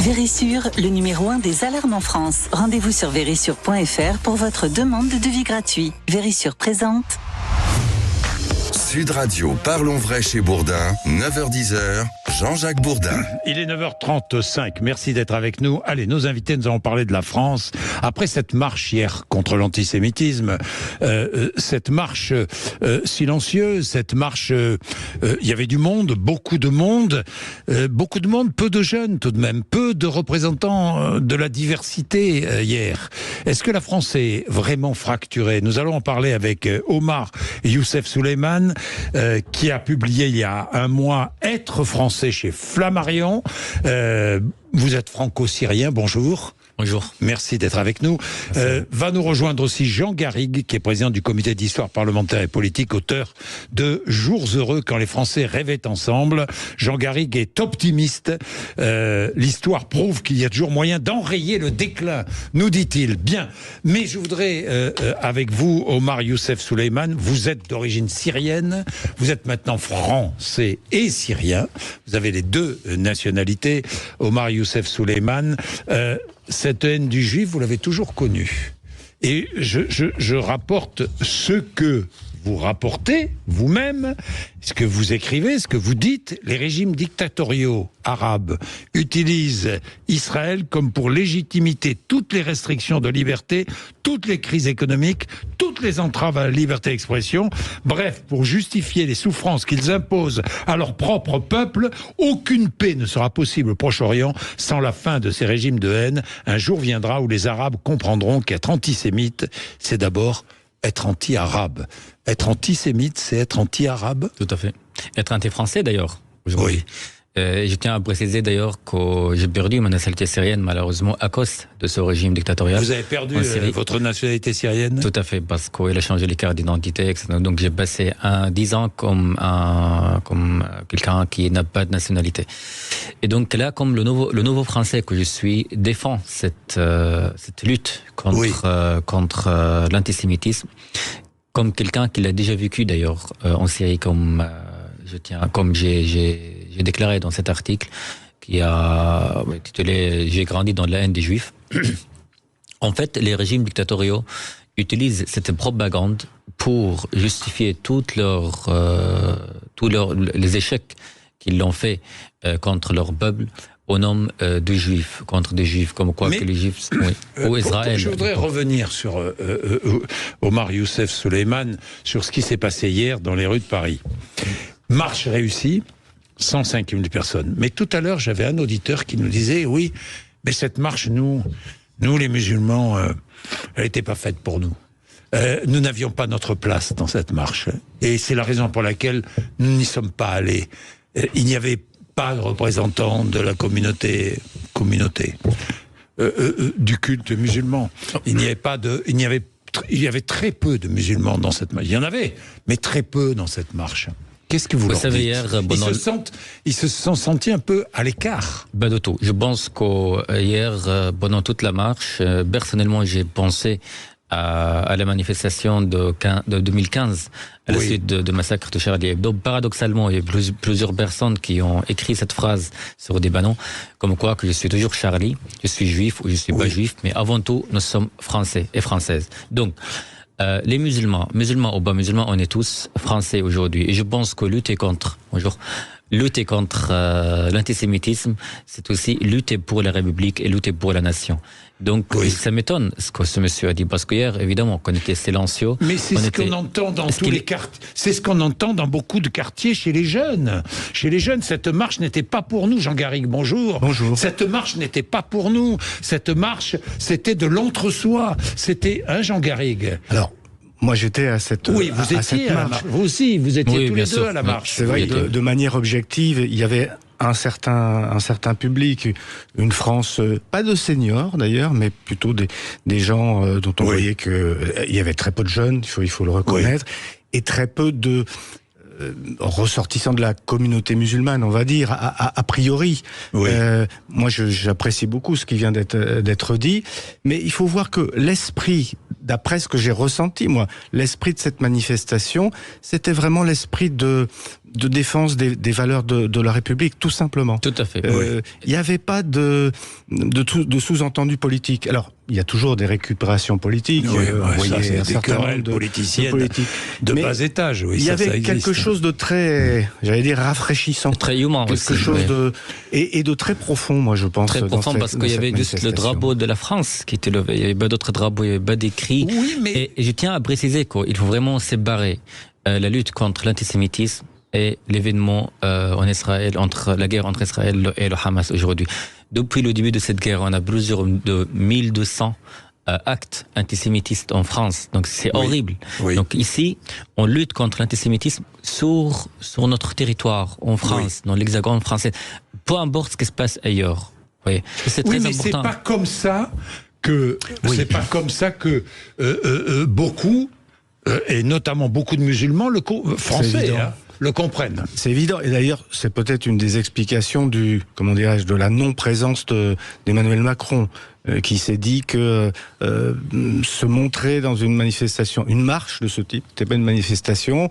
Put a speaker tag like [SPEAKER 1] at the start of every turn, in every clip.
[SPEAKER 1] Vérissure, le numéro 1 des alarmes en France. Rendez-vous sur vérissure.fr pour votre demande de devis gratuit. Vérissure présente.
[SPEAKER 2] Sud Radio, parlons vrai chez Bourdin, 9h-10h, Jean-Jacques Bourdin.
[SPEAKER 3] Il est 9h35, merci d'être avec nous. Allez, nos invités, nous allons parler de la France. Après cette marche hier contre l'antisémitisme, cette marche silencieuse, cette marche, il y avait du monde, beaucoup de monde, peu de jeunes tout de même, peu de représentants de la diversité hier. Est-ce que la France est vraiment fracturée? Nous allons en parler avec Omar Youssef Souleymane, qui a publié il y a un mois « Être français » chez Flammarion. Vous êtes franco-syrien, bonjour.
[SPEAKER 4] Bonjour.
[SPEAKER 3] Merci d'être avec nous. Va nous rejoindre aussi Jean Garrigue, qui est président du comité d'histoire parlementaire et politique, auteur de Jours heureux quand les Français rêvaient ensemble. Jean Garrigue est optimiste. L'histoire prouve qu'il y a toujours moyen d'enrayer le déclin, nous dit-il. Bien. Mais je voudrais, avec vous, Omar Youssef Souleymane, vous êtes d'origine syrienne. Vous êtes maintenant français et syrien. Vous avez les deux nationalités. Omar Youssef Souleymane, cette haine du juif, vous l'avez toujours connue. Et je rapporte ce que vous rapportez vous-même, ce que vous écrivez, ce que vous dites. Les régimes dictatoriaux arabes utilisent Israël comme pour légitimité toutes les restrictions de liberté, toutes les crises économiques, toutes les entraves à la liberté d'expression. Bref, pour justifier les souffrances qu'ils imposent à leur propre peuple, aucune paix ne sera possible au Proche-Orient sans la fin de ces régimes de haine. Un jour viendra où les Arabes comprendront qu'être antisémite, c'est d'abord être anti-arabe. Être antisémite, c'est être anti-arabe?
[SPEAKER 4] Tout à fait. Être anti-français, d'ailleurs, aujourd'hui.
[SPEAKER 3] Oui.
[SPEAKER 4] Je tiens à préciser, d'ailleurs, que j'ai perdu ma nationalité syrienne, malheureusement, à cause de ce régime dictatorial.
[SPEAKER 3] Vous avez perdu votre nationalité syrienne?
[SPEAKER 4] Tout à fait, parce qu'il a changé les cartes d'identité, etc. Donc j'ai passé 10 ans comme quelqu'un qui n'a pas de nationalité. Et donc là, comme le nouveau français que je suis, défend cette lutte contre l'antisémitisme, comme quelqu'un qui l'a déjà vécu d'ailleurs en Syrie, comme j'ai déclaré dans cet article qui a intitulé « J'ai grandi dans la haine des Juifs ». En fait, les régimes dictatoriaux utilisent cette propagande pour justifier les échecs qu'ils ont fait contre leur peuple au nom de Juifs, contre des Juifs, comme quoi que les Juifs... ou Israël.
[SPEAKER 3] Je voudrais revenir sur Omar Youssef Souleymane, sur ce qui s'est passé hier dans les rues de Paris. Marche réussie, 105 000 personnes. Mais tout à l'heure, j'avais un auditeur qui nous disait, oui, mais cette marche, nous les musulmans, elle n'était pas faite pour nous. Nous n'avions pas notre place dans cette marche. Et c'est la raison pour laquelle nous n'y sommes pas allés. Il n'y avait pas de représentants de la communauté du culte musulman. Il y avait très peu de musulmans dans cette marche. Il y en avait, mais très peu dans cette marche. Qu'est-ce que vous leur dites?
[SPEAKER 4] Hier,
[SPEAKER 3] ils se sont sentis un peu à l'écart.
[SPEAKER 4] Pas du tout. Je pense qu'hier, pendant toute la marche, personnellement, j'ai pensé à la manifestation de 2015, à la suite de massacre de Charlie Hebdo. Paradoxalement, il y a plusieurs personnes qui ont écrit cette phrase sur des bannons, comme quoi que je suis toujours Charlie, je suis juif ou je suis pas juif, mais avant tout, nous sommes français et françaises. Donc, les musulmans ou pas musulmans, on est tous français aujourd'hui. Et je pense que lutter contre l'antisémitisme, c'est aussi lutter pour la République et lutter pour la nation. Donc, ça m'étonne ce que ce monsieur a dit, parce qu'hier, évidemment, qu'on était silencieux.
[SPEAKER 3] Mais c'est qu'on entend dans tous les quartiers. C'est ce qu'on entend dans beaucoup de quartiers chez les jeunes. Chez les jeunes, cette marche n'était pas pour nous. Jean Garrigue, bonjour.
[SPEAKER 5] Bonjour.
[SPEAKER 3] Cette marche n'était pas pour nous. Cette marche, c'était de l'entre-soi. C'était Jean Garrigue.
[SPEAKER 5] Alors, moi, j'étais à cette marche.
[SPEAKER 3] Oui, vous étiez à la marche. Vous aussi, vous étiez tous les deux à la marche.
[SPEAKER 5] C'est vrai que de manière objective, il y avait un certain public, une France, pas de seniors d'ailleurs, mais plutôt des gens dont on voyait qu'il y avait très peu de jeunes, il faut le reconnaître, et très peu de ressortissants de la communauté musulmane, on va dire, a priori. Moi, j'apprécie beaucoup ce qui vient d'être dit, mais il faut voir que l'esprit, d'après ce que j'ai ressenti, moi, l'esprit de cette manifestation, c'était vraiment l'esprit de défense des valeurs de la République, tout simplement.
[SPEAKER 4] Tout à fait.
[SPEAKER 5] Il n'y avait pas de sous-entendu politique. Alors, il y a toujours des récupérations politiques.
[SPEAKER 3] C'est des querelles politiciennes de bas étage.
[SPEAKER 5] Il y avait quelque chose de très, j'allais dire, rafraîchissant.
[SPEAKER 4] Très humain aussi.
[SPEAKER 5] Quelque chose et de très profond, moi, je pense.
[SPEAKER 4] Très profond, parce qu'il y avait juste le drapeau de la France qui était levé. Il n'y avait pas d'autres drapeaux, il n'y avait pas d'écrit.
[SPEAKER 3] Oui, mais...
[SPEAKER 4] Et je tiens à préciser qu'il faut vraiment séparer la lutte contre l'antisémitisme et l'événement en Israël, la guerre entre Israël et le Hamas aujourd'hui. Depuis le début de cette guerre, on a plusieurs de 1200 actes antisémitistes en France. Donc c'est horrible. Oui. Donc ici, on lutte contre l'antisémitisme sur notre territoire, en France, dans l'Hexagone français. Peu importe ce qui se passe ailleurs. Oui, c'est très important.
[SPEAKER 3] C'est pas comme ça que beaucoup et notamment beaucoup de musulmans français le comprennent.
[SPEAKER 5] C'est évident. Et d'ailleurs, c'est peut-être une des explications de la non-présence d'Emmanuel Macron, qui s'est dit que se montrer dans une manifestation, une marche de ce type, c'était pas une manifestation,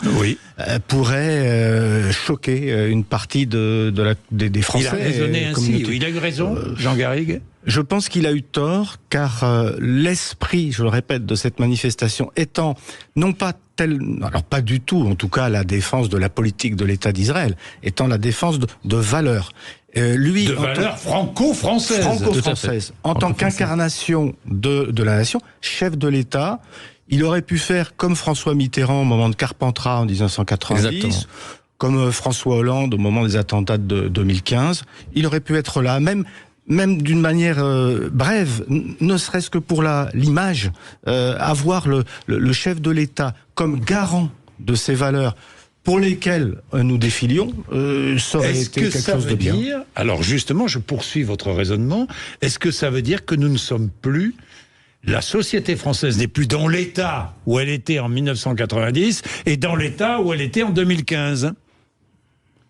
[SPEAKER 5] pourrait choquer une partie des Français.
[SPEAKER 3] Il a raisonné ainsi. Il a eu raison, Jean Garrigue.
[SPEAKER 5] Je pense qu'il a eu tort, car l'esprit, je le répète, de cette manifestation étant non pas alors pas du tout, en tout cas la défense de la politique de l'État d'Israël, étant la défense de valeurs.
[SPEAKER 3] De valeurs franco-françaises.
[SPEAKER 5] En tant qu'incarnation de la nation, chef de l'État, il aurait pu faire comme François Mitterrand au moment de Carpentras en 1990, Exactement. Comme François Hollande au moment des attentats de 2015. Il aurait pu être là, même d'une manière brève, ne serait-ce que pour l'image, avoir le chef de l'État comme garant de ces valeurs pour lesquelles nous défilions, ça aurait été quelque chose de bien.
[SPEAKER 3] Alors justement, je poursuis votre raisonnement, est-ce que ça veut dire que nous ne sommes plus, la société française n'est plus dans l'état où elle était en 1990 et dans l'état où elle était en 2015 ?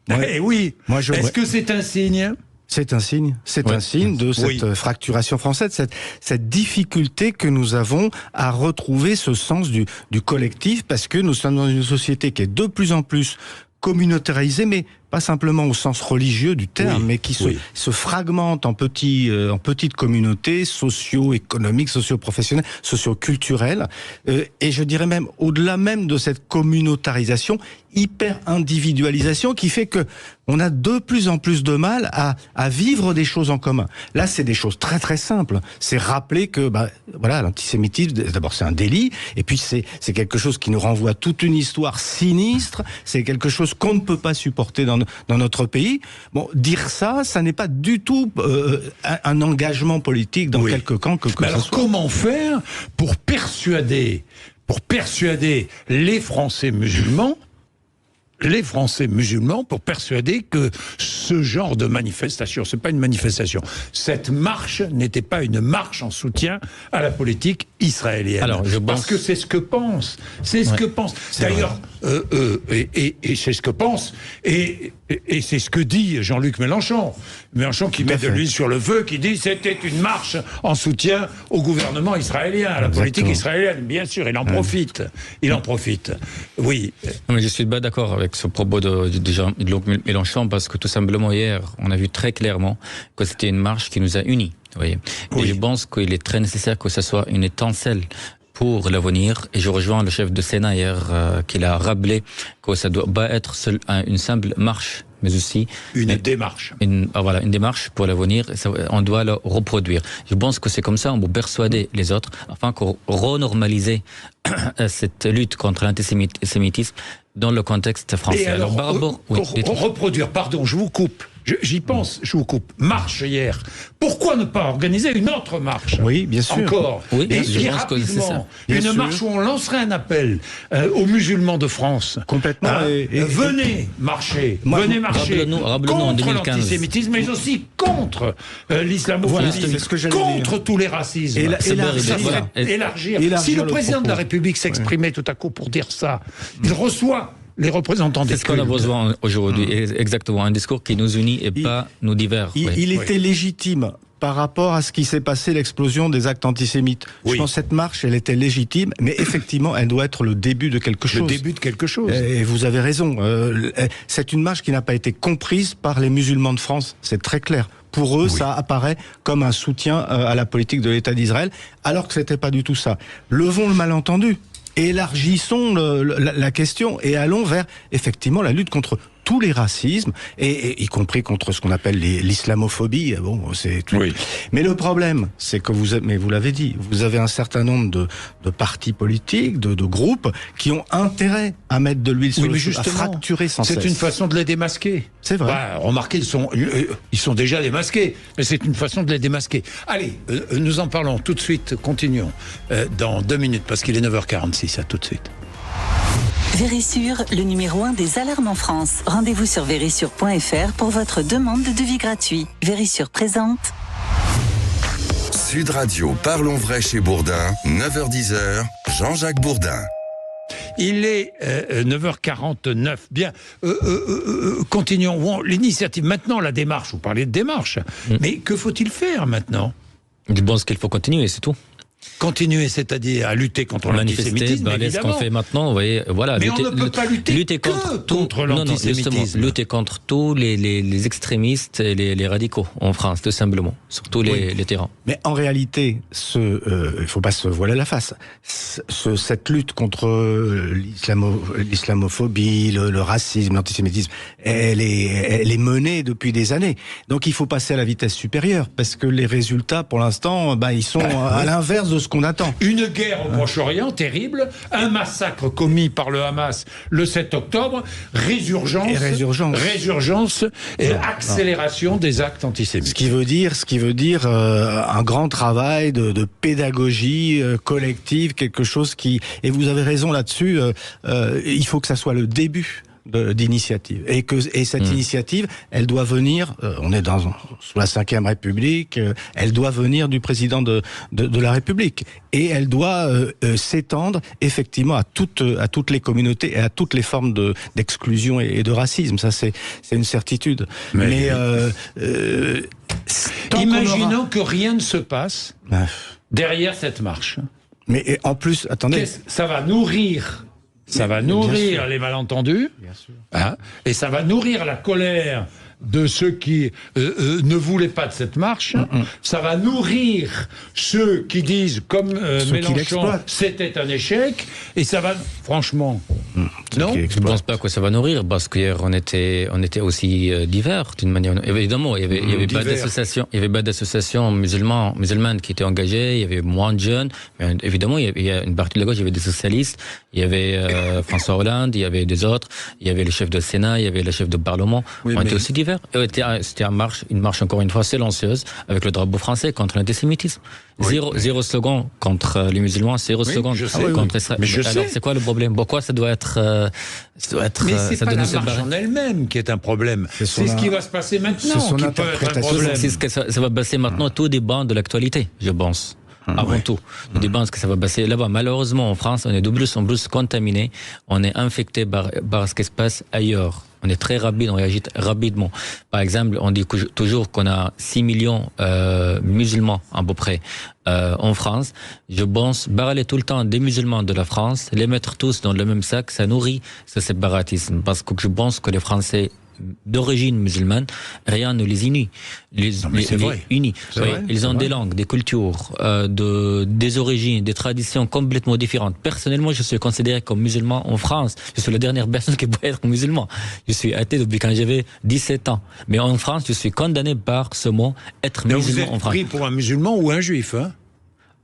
[SPEAKER 3] Eh oui, est-ce que c'est un signe ?
[SPEAKER 5] C'est un signe de cette fracturation française, cette difficulté que nous avons à retrouver ce sens du collectif, parce que nous sommes dans une société qui est de plus en plus communautarisée, mais pas simplement au sens religieux du terme, mais qui se fragmente en petites communautés socio-économiques, socio-professionnelles, socio-culturelles, et je dirais même, au-delà même de cette communautarisation, hyper-individualisation qui fait que on a de plus en plus de mal à vivre des choses en commun. Là, c'est des choses très très simples. C'est rappeler que l'antisémitisme, d'abord c'est un délit, et puis c'est quelque chose qui nous renvoie toute une histoire sinistre, c'est quelque chose qu'on ne peut pas supporter dans notre pays. Bon, dire ça n'est pas du tout un engagement politique dans quelque camp que ce soit.
[SPEAKER 3] Comment faire pour persuader les Français musulmans pour persuader que ce genre de manifestation, c'est pas une manifestation, cette marche n'était pas une marche en soutien à la politique israélienne. Alors, parce que c'est ce que pense. D'ailleurs, et c'est ce que pense, et c'est ce que dit Jean-Luc Mélenchon. Mélenchon qui met de l'huile sur le feu, qui dit c'était une marche en soutien au gouvernement israélien, à la politique israélienne. Bien sûr, il en profite. Oui.
[SPEAKER 4] Non, mais je suis pas d'accord avec ce propos de Jean-Luc Mélenchon, parce que tout simplement hier, on a vu très clairement que c'était une marche qui nous a unis. Vous voyez. Et je pense qu'il est très nécessaire que ce soit une étincelle pour l'avenir, et je rejoins le chef de Sénat hier qui a rappelé que ça doit pas être une simple marche, mais aussi
[SPEAKER 3] une démarche.
[SPEAKER 4] Une démarche pour l'avenir. On doit le reproduire. Je pense que c'est comme ça on peut persuader les autres, afin qu'on renormaliser cette lutte contre l'antisémitisme dans le contexte français.
[SPEAKER 3] Et alors reproduire, pardon, je vous coupe. J'y pense, je vous coupe. Marche hier. Pourquoi ne pas organiser une autre marche ?
[SPEAKER 5] Oui, bien sûr.
[SPEAKER 3] Encore.
[SPEAKER 4] Oui,
[SPEAKER 3] et
[SPEAKER 4] je pense que c'est ça.
[SPEAKER 3] Une marche où on lancerait un appel aux musulmans de France.
[SPEAKER 5] Complètement.
[SPEAKER 3] Venez marcher. Venez marcher contre l'antisémitisme, mais aussi contre l'islamophobie, contre tous les racismes. Élargir. Si le président de la République s'exprimait tout à coup pour dire ça, il reçoit les représentants des cultes.
[SPEAKER 4] C'est ce qu'on a besoin aujourd'hui, exactement, un discours qui nous unit et pas nous divers.
[SPEAKER 5] Il était légitime par rapport à ce qui s'est passé, l'explosion des actes antisémites.
[SPEAKER 3] Oui.
[SPEAKER 5] Je pense que cette marche, elle était légitime, mais effectivement, elle doit être le début de quelque chose.
[SPEAKER 3] Le début de quelque chose.
[SPEAKER 5] Et vous avez raison. C'est une marche qui n'a pas été comprise par les musulmans de France. C'est très clair. Pour eux, ça apparaît comme un soutien à la politique de l'État d'Israël, alors que c'était pas du tout ça. Levons le malentendu. Élargissons la question et allons vers, effectivement, la lutte contre tous les racismes, et y compris contre ce qu'on appelle l'islamophobie. Bon, c'est tout.
[SPEAKER 3] Oui.
[SPEAKER 5] Mais le problème, c'est que vous l'avez dit, vous avez un certain nombre de partis politiques, de groupes, qui ont intérêt à mettre de l'huile sur le feu, à fracturer sans cesse.
[SPEAKER 3] C'est une façon de les démasquer.
[SPEAKER 5] C'est vrai.
[SPEAKER 3] Bah, remarquez, ils sont déjà démasqués, mais c'est une façon de les démasquer. Allez, nous en parlons tout de suite, continuons dans 2 minutes, parce qu'il est 9h46, à tout de suite.
[SPEAKER 1] Vérissure, le numéro 1 des alarmes en France. Rendez-vous sur vérissure.fr pour votre demande de devis gratuit. Vérissure présente.
[SPEAKER 2] Sud Radio, parlons vrai chez Bourdin, 9h-10h, Jean-Jacques Bourdin.
[SPEAKER 3] Il est 9h49. Bien, continuons. Bon, l'initiative, maintenant la démarche, vous parlez de démarche, mais que faut-il faire maintenant ?
[SPEAKER 4] Je pense qu'il faut continuer, c'est tout.
[SPEAKER 3] Continuer, c'est-à-dire à lutter contre l'antisémitisme,
[SPEAKER 4] ce qu'on fait maintenant, vous voyez, voilà.
[SPEAKER 3] Mais on ne peut pas lutter contre l'antisémitisme.
[SPEAKER 4] Lutter contre tous les extrémistes et les radicaux en France, tout simplement, sur tous les terrains.
[SPEAKER 5] Mais en réalité, il faut pas se voiler la face. Cette lutte contre l'islamophobie, le racisme, l'antisémitisme, elle est menée depuis des années. Donc il faut passer à la vitesse supérieure, parce que les résultats, pour l'instant, ils sont à l'inverse de ce qu'on attend.
[SPEAKER 3] Une guerre au Proche-Orient terrible, un massacre commis par le Hamas le 7 octobre, résurgence et accélération des actes antisémites.
[SPEAKER 5] Ce qui veut dire un grand travail de pédagogie collective, quelque chose qui... Et vous avez raison là-dessus, il faut que ça soit le début d'initiative. Et cette initiative, elle doit venir, on est sous la 5e République, elle doit venir du président de la République. Et elle doit s'étendre effectivement à toutes les communautés et à toutes les formes d'exclusion et de racisme. Ça, c'est une certitude. Mais
[SPEAKER 3] imaginons que rien ne se passe derrière cette marche.
[SPEAKER 5] Mais en plus, attendez...
[SPEAKER 3] Ça va nourrir... Ça va nourrir les malentendus, et ça va nourrir la colère de ceux qui ne voulaient pas de cette marche. Ça va nourrir ceux qui disent, comme Mélenchon, c'était un échec. Et ça va, franchement, non ?
[SPEAKER 4] Je ne pense pas que ça va nourrir, parce qu'hier on était aussi divers d'une manière. Évidemment, il y avait pas d'associations musulmanes qui étaient engagées. Il y avait moins de jeunes. Mais évidemment, il y a une partie de la gauche. Il y avait des socialistes. Il y avait François Hollande. Il y avait des autres. Il y avait le chef de Sénat. Il y avait le chef de Parlement. On était aussi divers. C'était une marche encore une fois silencieuse, avec le drapeau français contre l'antisémitisme. Zéro slogan contre les musulmans, zéro slogan contre Israël.
[SPEAKER 3] Mais
[SPEAKER 4] alors, c'est quoi le problème ? Pourquoi ça doit être
[SPEAKER 3] mais c'est pas la marche en elle-même qui est un problème. C'est ce qui va se passer maintenant qui peut être un problème.
[SPEAKER 4] C'est ce que ça va passer maintenant. Tout dépend de l'actualité, je pense. Avant tout, nous dépend ce que ça va passer là-bas. Malheureusement, en France, on est de plus en plus contaminé. On est infecté par ce qui se passe ailleurs. On est très rapide, on réagit rapidement. Par exemple, on dit toujours qu'on a 6 millions musulmans à peu près en France. Je pense balayer tout le temps des musulmans de la France, les mettre tous dans le même sac, ça nourrit ce séparatisme. Parce que je pense que les Français d'origine musulmane, rien ne les unit. Ils ont des langues, des cultures, des origines, des traditions complètement différentes. Personnellement, je suis considéré comme musulman en France. Je suis la dernière personne qui peut être musulman. Je suis athée depuis quand j'avais 17 ans. Mais en France, je suis condamné par ce mot, être musulman en France.
[SPEAKER 3] Vous êtes pris pour un musulman ou un juif, hein ?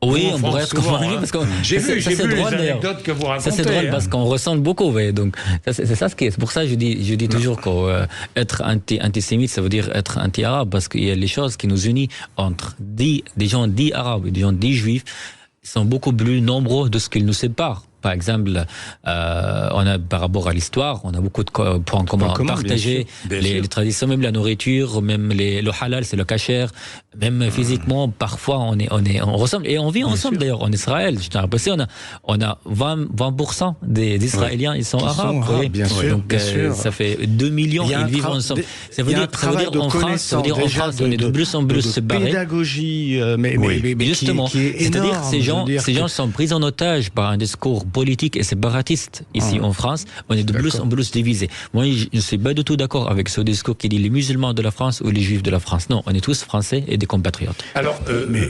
[SPEAKER 4] Oui, on pourrait être confondu parce que
[SPEAKER 3] j'ai vu les anecdotes que vous racontez.
[SPEAKER 4] Ça c'est drôle parce qu'on ressemble beaucoup, oui. Donc c'est ça ce qui est. C'est pour ça que je dis toujours qu'être antisémite, ça veut dire être anti-arabe, parce qu'il y a les choses qui nous unissent entre des gens dits arabes et des gens dits juifs sont beaucoup plus nombreux de ce qu'ils nous séparent. Par exemple, on a, par rapport à l'histoire, on a beaucoup de points communs. Partager les traditions, même la nourriture, même le halal, c'est le kasher. Même physiquement, parfois, on ressemble. Et on vit ensemble, d'ailleurs, en Israël. Je t'ai rappelé, on a 20% des Israéliens, ils sont arabes.
[SPEAKER 5] Bien sûr.
[SPEAKER 4] Donc, ça fait 2 millions, ils vivent ensemble. Ça veut dire en France, on est de plus en plus séparés.
[SPEAKER 5] Pédagogie, mais
[SPEAKER 4] justement,
[SPEAKER 5] qui est énorme.
[SPEAKER 4] C'est-à-dire, ces gens sont pris en otage par un discours politique et séparatiste. Ici, en France, on est de plus en plus divisés. Moi, je ne suis pas du tout d'accord avec ce discours qui dit les musulmans de la France ou les juifs de la France. Non, on est tous français et des compatriotes.
[SPEAKER 3] Alors,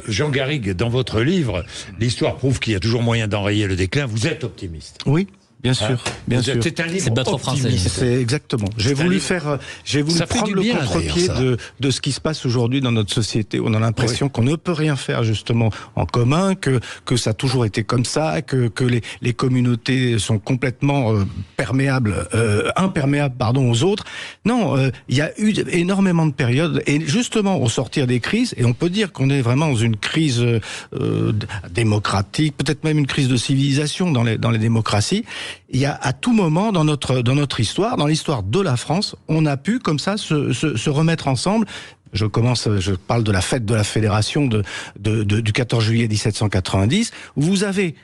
[SPEAKER 3] Jean Garrigue, dans votre livre, l'histoire prouve qu'il y a toujours moyen d'enrayer le déclin. Vous êtes optimiste.
[SPEAKER 5] Oui. Bien sûr, bien sûr.
[SPEAKER 3] C'est un livre
[SPEAKER 4] c'est pas trop français.
[SPEAKER 5] C'est exactement. J'ai voulu prendre le contre-pied de ce qui se passe aujourd'hui dans notre société. On a l'impression qu'on ne peut rien faire justement en commun, que ça a toujours été comme ça, que les communautés sont complètement imperméables aux autres. Non, il y a eu énormément de périodes et justement au sortir des crises, et on peut dire qu'on est vraiment dans une crise démocratique, peut-être même une crise de civilisation dans les démocraties. Il y a à tout moment dans notre histoire, dans l'histoire de la France, on a pu comme ça se remettre ensemble. Je parle de la fête de la Fédération du 14 juillet 1790, où vous avez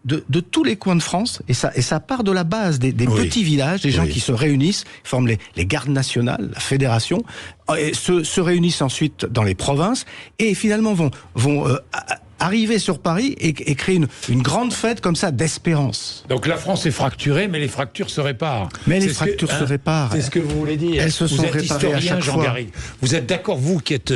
[SPEAKER 5] de tous les coins de France, et ça part de la base des petits villages, des gens qui se réunissent, forment les gardes nationales, la fédération, et se réunissent ensuite dans les provinces, et finalement vont arriver sur Paris et créer une grande fête comme ça d'espérance.
[SPEAKER 3] Donc la France est fracturée, mais les fractures se réparent.
[SPEAKER 5] Mais les fractures se réparent.
[SPEAKER 3] C'est ce que vous voulez dire.
[SPEAKER 5] Elles se sont réparées à chaque fois.
[SPEAKER 3] Garrigue. Vous êtes d'accord, vous qui êtes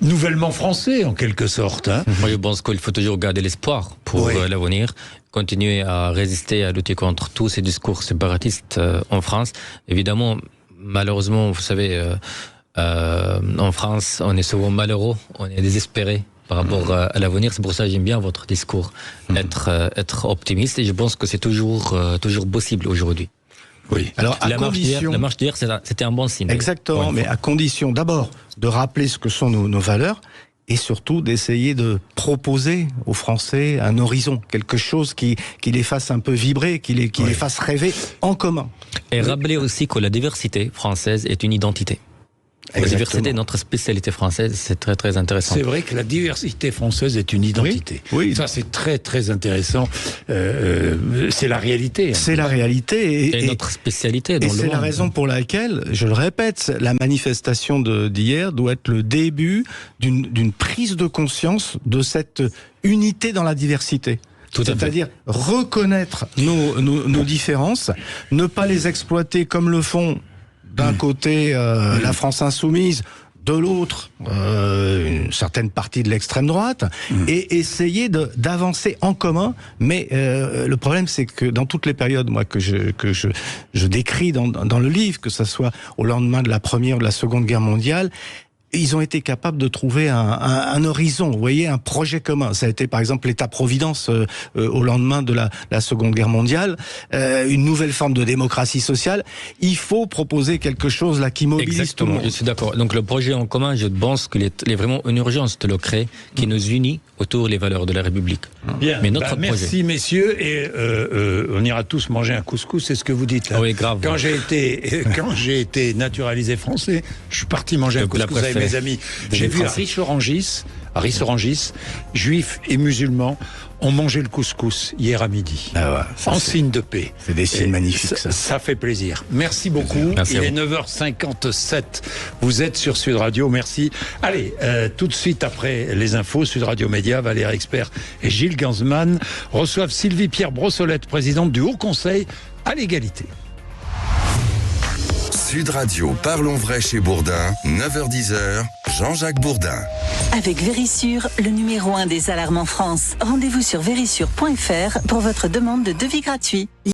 [SPEAKER 3] nouvellement français en quelque sorte.
[SPEAKER 4] Moi je pense qu'il faut toujours garder l'espoir pour l'avenir. Continuer à résister, à lutter contre tous ces discours séparatistes en France. Évidemment, malheureusement, vous savez, en France, on est souvent malheureux, on est désespéré par rapport à l'avenir. C'est pour ça que j'aime bien votre discours, être optimiste, et je pense que c'est toujours possible aujourd'hui.
[SPEAKER 3] Oui.
[SPEAKER 5] Alors,
[SPEAKER 4] la marche d'hier, c'était un bon signe.
[SPEAKER 5] Exactement, mais à condition d'abord de rappeler ce que sont nos valeurs, et surtout d'essayer de proposer aux Français un horizon, quelque chose qui les fasse un peu vibrer, qui les fasse rêver en commun.
[SPEAKER 4] Et rappeler aussi que la diversité française est une identité. La diversité, notre spécialité française, c'est très très intéressant.
[SPEAKER 3] C'est vrai que la diversité française est une identité.
[SPEAKER 5] Oui.
[SPEAKER 3] Ça, c'est très très intéressant. C'est la réalité.
[SPEAKER 5] C'est la réalité.
[SPEAKER 4] Et notre spécialité dans
[SPEAKER 5] et
[SPEAKER 4] le
[SPEAKER 5] c'est
[SPEAKER 4] monde.
[SPEAKER 5] la raison pour laquelle, je le répète, la manifestation d'hier doit être le début d'une prise de conscience de cette unité dans la diversité. C'est-à-dire reconnaître nos différences, ne pas les exploiter comme le font d'un côté la France insoumise, de l'autre une certaine partie de l'extrême droite, et essayer d'avancer en commun. Mais le problème, c'est que dans toutes les périodes, moi, que je décris dans le livre, que ce soit au lendemain de la Première ou de la Seconde Guerre mondiale, ils ont été capables de trouver un horizon, vous voyez, un projet commun. Ça a été par exemple l'État-providence au lendemain de la Seconde Guerre mondiale, une nouvelle forme de démocratie sociale. Il faut proposer quelque chose là qui mobilise tout le monde.
[SPEAKER 4] Je suis d'accord. Donc le projet en commun, je pense qu'il est vraiment une urgence de le créer, qui nous unit autour des valeurs de la République.
[SPEAKER 3] Bien.
[SPEAKER 4] Mais notre
[SPEAKER 3] merci
[SPEAKER 4] projet.
[SPEAKER 3] messieurs, et on ira tous manger un couscous, c'est ce que vous dites là.
[SPEAKER 4] Oui, grave.
[SPEAKER 3] Quand j'ai été naturalisé français, je suis parti manger un couscous avec mes amis. J'ai vu à Ris-Orangis, juifs et musulmans ont mangé le couscous hier à midi. En signe de paix.
[SPEAKER 5] C'est des signes magnifiques, ça.
[SPEAKER 3] Ça fait plaisir. Merci beaucoup.
[SPEAKER 4] Merci.
[SPEAKER 3] Il est 9h57. Vous êtes sur Sud Radio. Merci. Allez, tout de suite après les infos, Sud Radio Média, Valérie Expert et Gilles Gansman reçoivent Sylvie Pierre Brossolette, présidente du Haut Conseil à l'égalité.
[SPEAKER 2] Sud Radio, parlons vrai chez Bourdin, 9h-10h, Jean-Jacques Bourdin.
[SPEAKER 1] Avec Vérissure, le numéro 1 des alarmes en France. Rendez-vous sur vérissure.fr pour votre demande de devis gratuit.